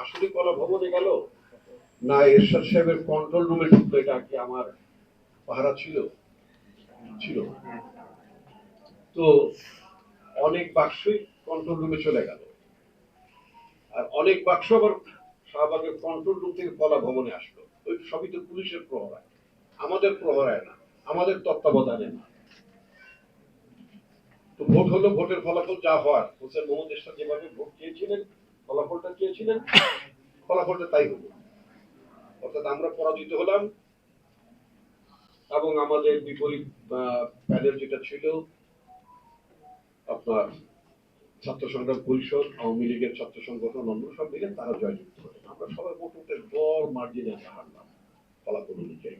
আসলে কলা ভবনে গেল না এরশাদ সাহেবের কন্ট্রোল রুমে ঢুকলো, এটা কি আমার পাহারা ছিল? ছিল। তো অনেক বাক্সই কন্ট্রোল রুমে চলে গেল, আর অনেক বাক্স আবার শাহবাগের কন্ট্রোল রুম থেকে কলা ভবনে আসলো। ওই সবই তো পুলিশের প্রহরায়, আমাদের প্রহরায় না, আমাদের তত্ত্বাবধানে না। তো ভোট হলো, ভোটের ফলাফল যা হওয়ার, হোসেন মোহাম্মদ এরশাদ যেভাবে ভোট চেয়েছিলেন, ফলাফলটা চেয়েছিলেন, ফলাফলটা তাই হলো। অর্থাৎ আমরা পরাজিত হলাম এবং আমাদের বিপরীত প্যানেল যেটা ছিল আপনার ছাত্র সংগ্রাম পরিষদ, আওয়ামী লীগের ছাত্র সংগঠন, অন্য সব মিলে তারা জয়যুক্ত হলেন। আমরা সবাই ভোটের গড় মার্জিনে হারলাম ফলাফল অনুযায়ী।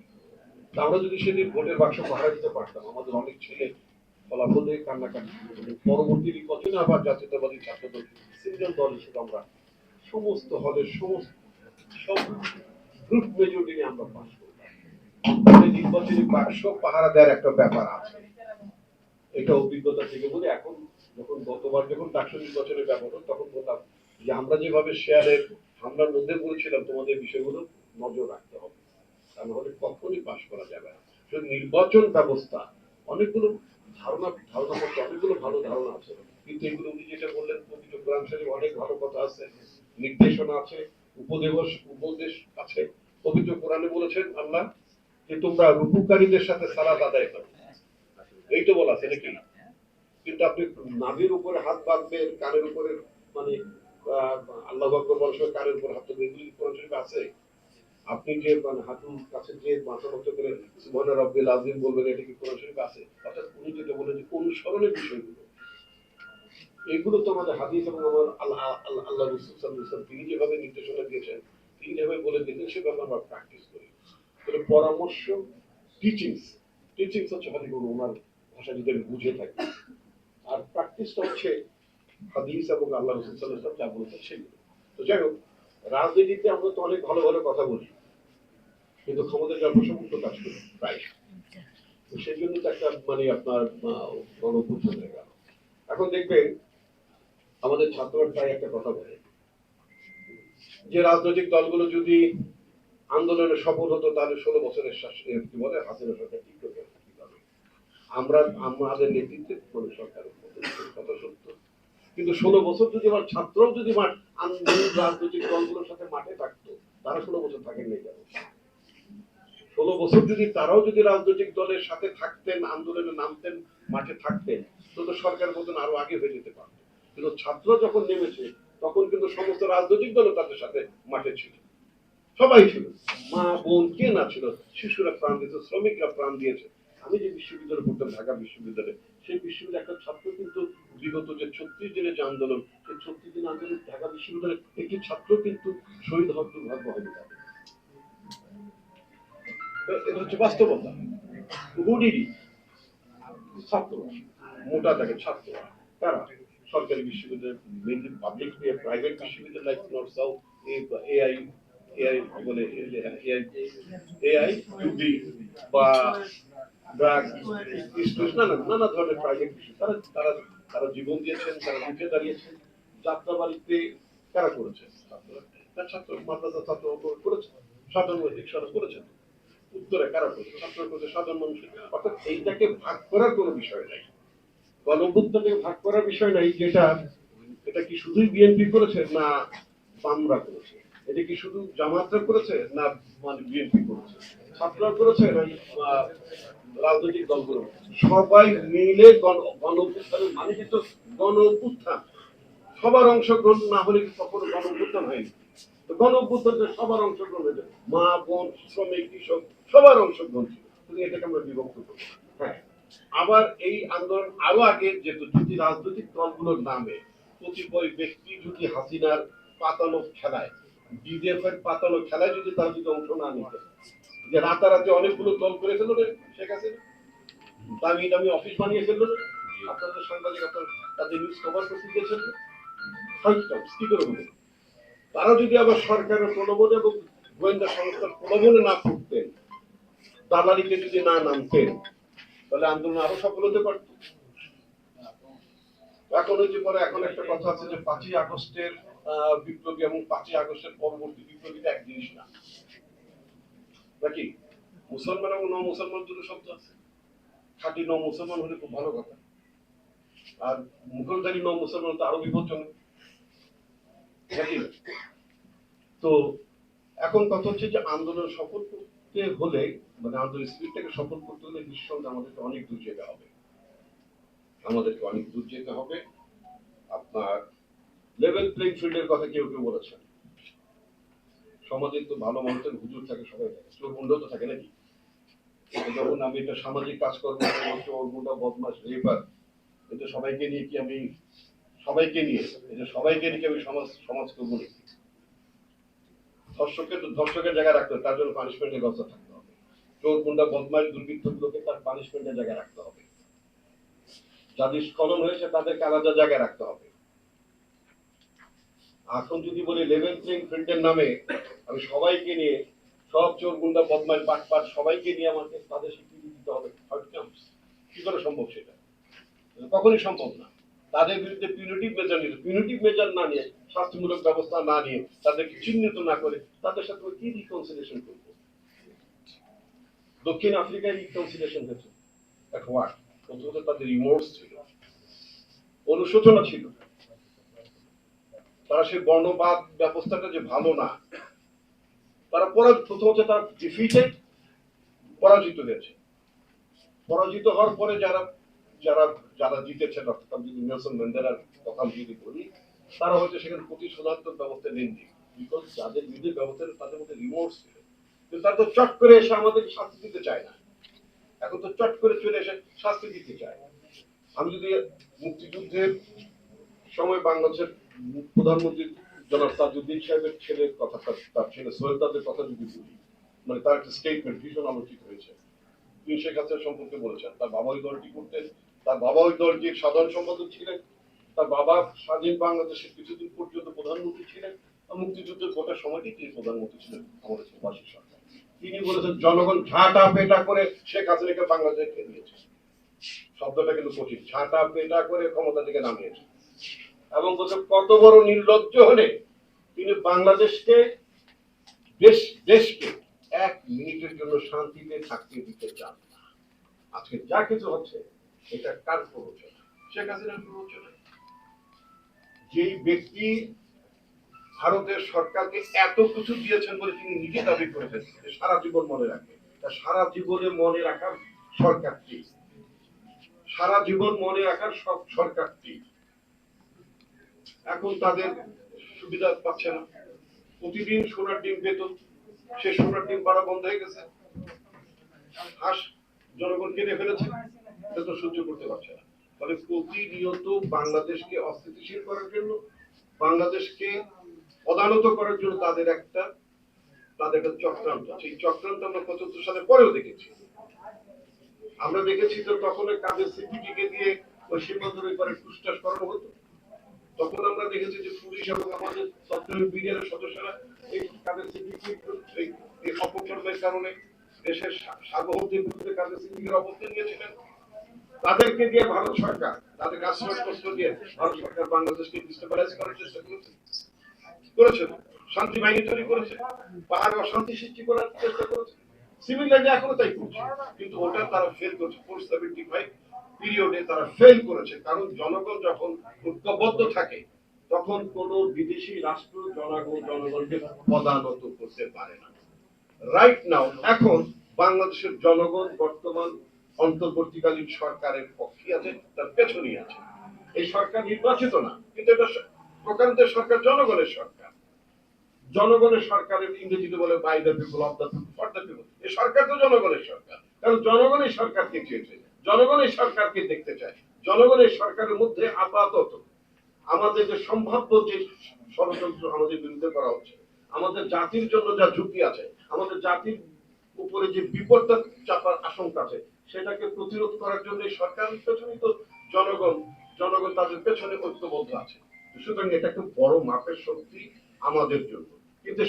আমরা যদি সেদিন ভোটের বাক্স পাহারা দিতে পারতাম, আমাদের অনেক ছেলে ফলাফল দিয়ে কান্নাকাটি। পরবর্তী নির্বাচনে আবার জাতীয়তাবাদী ছাত্রদল সিঙ্গেল দল হিসেবে আমরা সমস্ত হলের সমস্ত সব গ্রুপ মেজরিটি নিয়ে আমরা পাস করলাম। নির্বাচনী বাক্স পাহারা দেওয়ার একটা ব্যাপার আছে, এটা অভিজ্ঞতা থেকে বলে। এখন যখন গতবার যখন ডাকসু নির্বাচনের ব্যাপার হল, তখন বললাম যে আমরা যেভাবে শেয়ারের হামলার মধ্যে পড়েছিলাম, তোমাদের বিষয়গুলো নজর রাখতে হবে, তা নাহলে কখনই পাশ করা যাবে না। শুধু নির্বাচন ব্যবস্থা অনেকগুলো ধারণা করতে অনেকগুলো ভালো ধারণা আছে, কিন্তু এগুলো উনি যেটা বললেন, পবিত্র কোরআন শরীফে অনেক ভালো কথা আছে, নির্দেশনা আছে, উপদেশ আছে। পবিত্র কোরআনে বলেছেন আল্লাহ যে তোমরা রুকুকারীদের সাথে সালাত আদায় করো, এই তো বলা আছে নাকি? কিন্তু আপনি নাভির উপরে হাত বাঁধবেন, কানের উপরে মানে আল্লাহু আকবার বলার সময় কানের উপর হাত দেবেন, এগুলি কোরআন শরীফে আছে? আপনি যে মানে হাঁটুর কাছে যে মাথা মতো করে সুবহান রাব্বিল আযীম বলবেন, এটা কি কোরআন শরীফে আছে? অর্থাৎ উনি যেটা বলেন যে অনুসরণের বিষয়গুলো, এগুলো তো আমাদের হাদিস এবং আমার আল্লাহ রাসূল সাল্লাল্লাহু আলাইহি ওয়াসাল্লাম তিনি যেভাবে নির্দেশনা দিয়েছেন, তিনি যেভাবে বলে দিয়েছেন, সেভাবে আমরা প্র্যাকটিস করি। তাহলে পরামর্শ, টিচিংস হচ্ছে খালি ওনার ভাষা যদি আমি বুঝে থাকি, আর প্র্যাকটিসটা হচ্ছে হাদিস এবং আল্লাহ রাসূল সাল্লাল্লাহু আলাইহি ওয়াসাল্লাম যা বলেছেন সেগুলো। তো যাই হোক, রাজনীতিতে আমরা তো অনেক ভালো ভালো কথা বলি, কিন্তু ক্ষমতা জনসমুক্ত কাজ করি প্রায়। তো সেই জন্য তো একটা মানে আপনার গণঅভ্যুত্থান হয়ে গেল। এখন দেখবেন আমাদের ছাত্ররা প্রায় একটা কথা বলে যে রাজনৈতিক দলগুলো যদি আন্দোলনে সফল হতো, তাহলে 16 বছরের কি বলে হাসিনা সরকার ঠিক করে কিভাবে আমাদের নেতৃত্বে মানে সরকার কথা সত্য। কিন্তু 16 বছর যদি আমার ছাত্রও যদি আন্দোলন রাজনৈতিক দলগুলোর সাথে মাঠে থাকতো, তারা 16 বছর থাকেন নাই কেন? 16 বছর যদি তারাও যদি রাজনৈতিক দলের সাথে থাকতেন, আন্দোলনে নামতেন, মাঠে থাকতেন, তো সরকার মতন আরো আগে হয়ে যেতে পারত। কিন্তু ছাত্র যখন নেমেছে, তখন কিন্তু সমস্ত রাজনৈতিক দলও তাদের সাথে মাঠে ছিল, সবাই ছিল, মা বোন কে না ছিল, শিশুরা প্রাণ দিয়েছে, শ্রমিকরা প্রাণ দিয়েছে। আমি যে বিশ্ববিদ্যালয়ে পড়তাম, ঢাকা বিশ্ববিদ্যালয়ে, সেই বিশ্ববিদ্যালয়ে একটা ছাত্র কিন্তু বিগত যে 36 দিনের যে আন্দোলন, সেই 36 দিন আন্দোলন ঢাকা বিশ্ববিদ্যালয়ে একটি ছাত্র কিন্তু শহীদ হওয়ার দুর্ভাগ্য হয়নি তাদের। এটা হচ্ছে বাস্তবতা। হুডিরই ছাত্র, মোটা থাকে ছাত্ররা, তারা সরকারি বিশ্ববিদ্যালয়, মেনলি পাবলিক প্রাইভেট বিশ্ববিদ্যালয় like north south, AI AI কি বলে, এআই টুবি বা নানা ধরনের প্রাইভেট বিশ্ববিদ্যালয়, তারা তারা তারা জীবন দিয়েছেন, তারা উঠে দাঁড়িয়েছেন। যাত্রাবাড়িতে কারা করেছেন? ছাত্র মাদ্রাসা ছাত্র করেছেন, সাধারণ রিক্সারা করেছেন। উত্তরে কারা করেছে? ছাত্র করেছে, সাধারণ মানুষ। অর্থাৎ এইটাকে ভাগ করার কোনো বিষয় নাই, গণঅভ্যুত্থানকে ভাগ করার বিষয় নাই। যেটা এটা কি শুধুই বিএনপি করেছে না বামরা করেছে? এটা কি শুধু জামাতরা করেছে না মানে বিএনপি করেছে? ছাত্ররা করেছে না রাজনৈতিক দলগুলো? সবাই মিলে গণঅভ্যুত্থানের মানে কিন্তু গণঅভ্যুত্থান, সবার অংশগ্রহণ না হলে কখনো গণঅভ্যুত্থান হয়নি। তো গণঅভ্যুত্থানে সবার অংশগ্রহণ হয়েছে, মা বোন শ্রমিক কৃষক সবার অংশগ্রহণ ছিল। কিন্তু এটাকে আমরা বিভক্ত করব। হ্যাঁ, আবার এই আন্দোলন আরো আগে যেত যদি রাজনৈতিক দলগুলোর নামে কতিপয় ব্যক্তি যদি হাসিনার পাতানো খেলায়, বিজেপি এর পাতানো খেলায় যদি তারা যদি অংশ না নিত, যে রাতারাতি অনেকগুলো দল করে ফেললো শেখ হাসিনা, দামি দামি অফিস বানিয়ে ফেললো, আপনাদের সাংবাদিক আপনার তাদের নিউজ কভার করতে দিয়েছেন, কি করে বলে? তারা যদি আবার সরকারের প্রলোভনে এবং গোয়েন্দা সংস্থার প্রলোভনে না পড়তেন, দালালিতে যদি না নামতেন, তাহলে আন্দোলন আরো সফল হতে পারত। এখন ওই যে পরে এখন একটা কথা আছে যে 5ই আগস্টের বিপ্লবী এবং 5ই আগস্টের পরবর্তী বিপ্লবীটা এক জিনিস না, নাকি? মুসলমান এবং ন মুসলমান দুটো শব্দ আছে। খাঁটি ন মুসলমান হলে খুব ভালো কথা, আর মুঘলধারী ন মুসলমান তো আরো বিপজ্জনক, নাকি? তো এখন কথা হচ্ছে যে আন্দোলন সফল করতে হলে, মানে আন্দোলন স্পিরিটটাকে সফল করতে হলে নিঃসন্দেহে আমাদেরকে অনেক দূর যেতে হবে, আমাদেরকে অনেক দূর যেতে হবে। আপনার লেভেল প্লেইং ফিল্ডের কথা কেউ কেউ বলেছেন। সমাজে তো ভালো মানুষের হুজুর থাকে, সবাই থাকে, চোর গুন্ডাও তো থাকে, নাকি? যখন আমি একটা সামাজিক কাজ করবো, চোর গুন্ডা বদমাস রেপার, এটা সবাইকে নিয়ে কি আমি সবাইকে নিয়ে আমি সমাজ সমাজ করবো নাকি? ধর্ষকের তো ধর্ষকের জায়গায় রাখতে হবে, তার জন্য পানিশমেন্টের ব্যবস্থা থাকতে হবে। চোর গুন্ডা বদমাস দুর্বৃত্ত গুলোকে তার পানিশমেন্টের জায়গায় রাখতে হবে। যাদের স্খলন হয়েছে তাদেরকে আলাদা জায়গায় রাখতে হবে। এখন যদি বলি লেভেল প্লেইং ফিল্ডের নামে আমি সবাইকে নিয়ে, সব চোর গুন্ডা বদমাস বাটপাট সবাইকে নিয়ে আমাকে তাদের স্বীকৃতি দিতে হবে, কি করে সম্ভব? সেটা কখনই সম্ভব না। তাদের বিরুদ্ধে পিউনিটিভ মেজার না নিয়ে, শাস্তিমূলক ব্যবস্থা না নিয়ে, তাদেরকে চিহ্নিত না করে তাদের সাথে কি রিকনসিলিয়েশন করবো? দক্ষিণ আফ্রিকায় রিকনসিলিয়েশন হয়েছে, প্রথমত তাদের রিমোর্স ছিল, অনুশোচনা ছিল, তারা সেই বর্ণবাদ ব্যবস্থাটা যে ভালো না, তারা প্রথমত তারা ডিফিটেড, পরাজিত হয়েছে। পরাজিত হওয়ার পরে যারা যারা যারা জিতেছেন, অর্থাৎ যদি নেলসন ম্যান্ডেলার কথা যদি বলি, তারা হয়তো সেখানে প্রতিশোধাত্মক ব্যবস্থা নেননি, বিকজ যাদের বিরুদ্ধে ব্যবস্থা তাদের মধ্যে রিমোর্স ছিল। কিন্তু তারা তো চট করে এসে আমাদের শাস্তি দিতে চায় না, এখন তো চট করে চলে এসে শাস্তি দিতে চায়। আমি যদি মুক্তিযুদ্ধের সময় বাংলাদেশের প্রধানমন্ত্রী জনাব তাজউদ্দিন সাহেবের ছেলের কথা, তার ছেলে সোহেল তাদের কথা যদি বলি, মানে তার একটা স্টেটমেন্ট ভীষণ আলোচিত হয়েছে। তিনি শেখ হাসিনা সম্পর্কে বলেছেন তার বাবা ওই দলটি করতেন, তার বাবা ওই দলটির সাধারণ সম্পাদক ছিলেন, তার বাবা স্বাধীন বাংলাদেশের কিছুদিন পর্যন্ত প্রধানমন্ত্রী ছিলেন, মুক্তিযুদ্ধের গোটা সময়টি তিনি প্রধানমন্ত্রী ছিলেন আমাদের প্রবাসী সরকার। তিনি বলেছেন জনগণ ঝাঁটা পেটা করে শেখ হাসিনাকে বাংলাদেশে দিয়েছে। শব্দটা কিন্তু কঠিন, ঝাঁটা পেটা করে ক্ষমতা থেকে নামিয়েছে, এবং বলছে কত বড় নির্লজ্জ হলে তিনি বাংলাদেশকে দেশকে 1 মিনিটের জন্য শান্তিতে থাকতে দিতে চান না। আজকে যা কিছু হচ্ছে এটা কার প্ররোচনা? শেখ হাসিনার প্ররোচনা। যেই ব্যক্তি ভারতের সরকারকে এত কিছু দিয়েছেন বলে তিনি নিজে দাবি করেছেন সারা জীবন মনে রাখবেন, সারা জীবনে মনে রাখার সরকারটি, সারা জীবন মনে রাখার সব সরকারটি এখন তাদের সুবিধা পাচ্ছে না। প্রতিদিন সোনার ডিম পেত, সে সোনার ডিম পাড়া বন্ধ হয়ে গেছে, হাঁস জনগণ কেটে ফেলেছে, এটা তো সহ্য করতে পারছে না। ফলে প্রতিনিয়ত বাংলাদেশকে অস্থিতিশীল করার জন্য, বাংলাদেশকে অদানত করার জন্য তাদের একটা চক্রান্ত। সেই চক্রান্ত আমরা ৭৫ সালে পরেও দেখেছি। আমরা দেখেছি তো তখন কাদের সিদ্দিকীকে দিয়ে ওই সীমান্তের ওই পারে টুসটাস করানো হতো। তখন আমরা দেখেছি যে পুলিশ এবং আমাদের তৎকালীন বিডিআর সদস্যরা এই কাদের সিদ্দিকীর এই অপকর্মের কারণে দেশের সার্বভৌমত্বের বিরুদ্ধে কাদের সিদ্দিকীর অবস্থান নিয়েছিলেন। তাদেরকে দিয়ে ভারত সরকার, তাদের আশ্রয়পত্র দিয়ে ভারত সরকার বাংলাদেশকে ডিস্টেবিলাইজ করার চেষ্টা করেছে, শান্তি বাহিনী তৈরি করেছে, পাহাড়ে অশান্তি সৃষ্টি করার চেষ্টা করেছে। সিভিল লাইনে এখনো তাই করছে, কিন্তু ওটা তারা ফেল করছে। 475 পিরিয়ডে তারা ফেল করেছে, কারণ জনগণ যখন ঐক্যবদ্ধ থাকে তখন কোন বিদেশি রাষ্ট্র জনগণকে পদানত করতে পারে না। রাইট নাও এখন বাংলাদেশের জনগণ বর্তমান অন্তর্বর্তীকালীন সরকারের পক্ষে আছে, তার পেছনে আছে। এই সরকার নির্বাচিত না, কিন্তু এটা প্রকারান্ত সরকার জনগণের সরকার। জনগণের সরকারের ইংরেজিতে বলে by the people, of the people, for the people. এই সরকার তো জনগণের সরকার, কারণ জনগণের সরকারকে চেয়েছে, জনগণের সরকারকে দেখতে চায়। জনগণের সরকারের মধ্যে আপাতত আমাদের যে সম্ভাব্য যে ষড়যন্ত্র আমাদের বিরুদ্ধে করা হচ্ছে, আমাদের জাতির জন্য যা ঝুঁকি আছে, আমাদের জাতির উপরে যে বিপদটা চাপার আশঙ্কা আছে, সেটাকে প্রতিরোধ করার জন্য সরকারের পেছনে তো জনগণ তাদের পেছনে ঐক্যবদ্ধ আছে। সুতরাং এটা একটা বড় মাপের শক্তি আমাদের জন্য। কিন্তু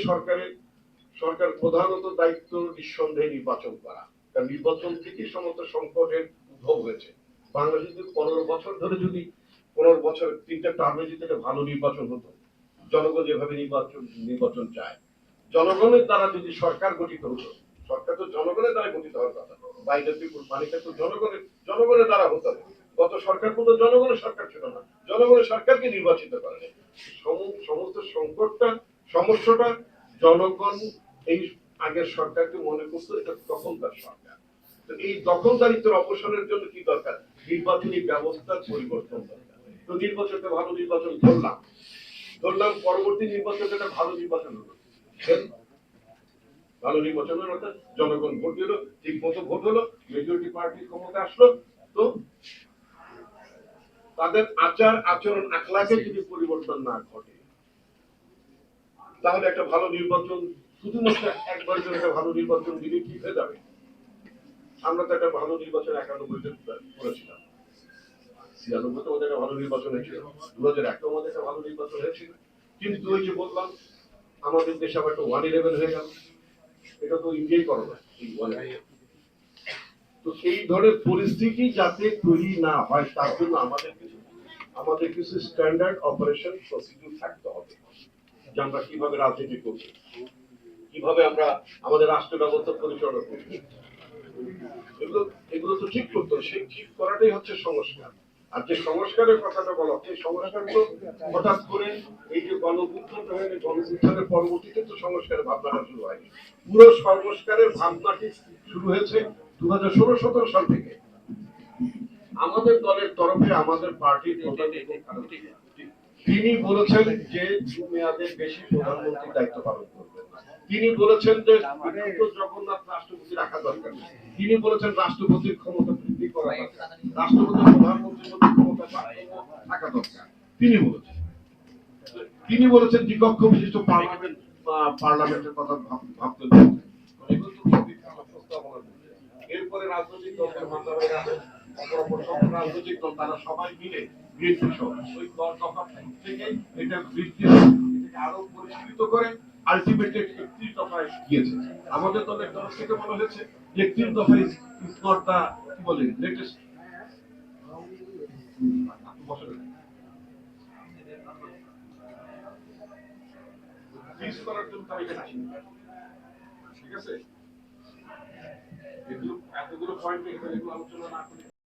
সরকার প্রধানত দায়িত্ব নিঃসন্দেহে নির্বাচন করা, কারণ নির্বাচন থেকে সমস্ত সংকটের উদ্ভব হয়েছে। বাংলাদেশ যদি 15 বছর ধরে যদি 15 বছর 3টা টার্মে যদি একটা ভালো নির্বাচন হতো, জনগণ যেভাবে নির্বাচন চায়, জনগণের দ্বারা যদি সরকার গঠিত হতো, সরকার তো জনগণের দ্বারা গঠিত হওয়ার কথা, বাইরে পিপুল মালিকা তো জনগণের দ্বারা হতো না। গত সরকার কিন্তু জনগণের সরকার ছিল না, জনগণের সরকারকে নির্বাচিত করেনি। সমস্ত সংকটটা, সমস্যাটা জনগণ এই আগের সরকারকে মনে করতো এটা দখলদার সরকার। তো এই দখলদারিত্বের অবসানের জন্য কি দরকার? নির্বাচনী ব্যবস্থার পরিবর্তন দরকার। তো নির্বাচনটা ভালো নির্বাচন ধরলাম পরবর্তী নির্বাচন একটা ভালো নির্বাচন হলো, ভালো নির্বাচনের অর্থাৎ জনগণ ভোট দিল, ঠিক মতো ভোট হলো, মেজরিটি পার্টি ক্ষমতা আসলো। তো তাদের আচার আচরণ আখলাকে যদি পরিবর্তন না ঘটে, তাহলে একটা ভালো নির্বাচন শুধুমাত্র একবার জন্য একটা ভালো নির্বাচন দিলে কি হয়ে যাবে? আমরা তো একটা ভালো নির্বাচন 91-তে করেছিলাম, 96-তে আমাদের একটা ভালো নির্বাচন হয়েছিল, 2001-এও আমাদের একটা ভালো নির্বাচন হয়েছিল। কিন্তু ওই যে বললাম, আমাদের দেশে আবার একটা 111 হয়ে গেল। এটা তো ইন্ডিয়াই করো না, এই 111। তো এই ধরনের পরিস্থিতি যাতে তৈরি না হয় তার জন্য আমাদের কিছু স্ট্যান্ডার্ড অপারেশন প্রসিডিউর থাকতে হবে, যে আমরা কিভাবে রাজনীতি করব, কিভাবে আমরা আমাদের রাষ্ট্র ব্যবস্থা পরিচালনা করব। এগুলো এগুলো তো ঠিক করতে হবে, সেই ঠিক করাটাই হচ্ছে সংস্কার। আর যে সংস্কারের কথাটা বলা হচ্ছে, সংস্কার তো হঠাৎ করে এই যে গণঅভ্যুত্থানটা হয়নি, গণঅভ্যুত্থানের পরবর্তীতে তো সংস্কারের ভাবনাটা শুরু হয়নি। পুরো সংস্কারের ভাবনাটি শুরু হয়েছে 2016-17 সাল থেকে। আমাদের দলের তরফে আমাদের পার্টির তিনি বলেছেন যে 2 মেয়াদের বেশি প্রধানমন্ত্রী দায়িত্ব পালন করবেন। তিনি বলেছেন যে জগন্নাথ রাষ্ট্রপতি রাখা দরকার। তিনি বলেছেন রাষ্ট্রপতির ক্ষমতা বৃদ্ধি করা দরকার, রাষ্ট্রপতি প্রধানমন্ত্রীর মধ্যে ক্ষমতা থাকা দরকার। তিনি বলেছেন দ্বিকক্ষ বিশিষ্ট পার্লামেন্টের কথা ভাবতে হবে। এগুলো তো সবই প্রস্তাবনা। এরপরে রাজনৈতিক দলের মাতাবেরা, অপরাপর সব রাজনৈতিক দল, তারা সবাই মিলে বিএনপি সহ ওই 10 দফা থেকে এটা বৃদ্ধি এটাকে আরো পরিষ্কৃত করে আলটিমেটলি 31 দফায় গিয়েছে। আমাদের দলের তরফ থেকে বলা হয়েছে যে 31 দফা ইজ নট দা কি বলে লেটেস্ট ফিক্স করার জন্য তারিখে আসেনি। ঠিক আছে, এগুলো এতগুলো পয়েন্ট এগুলো আলোচনা না করে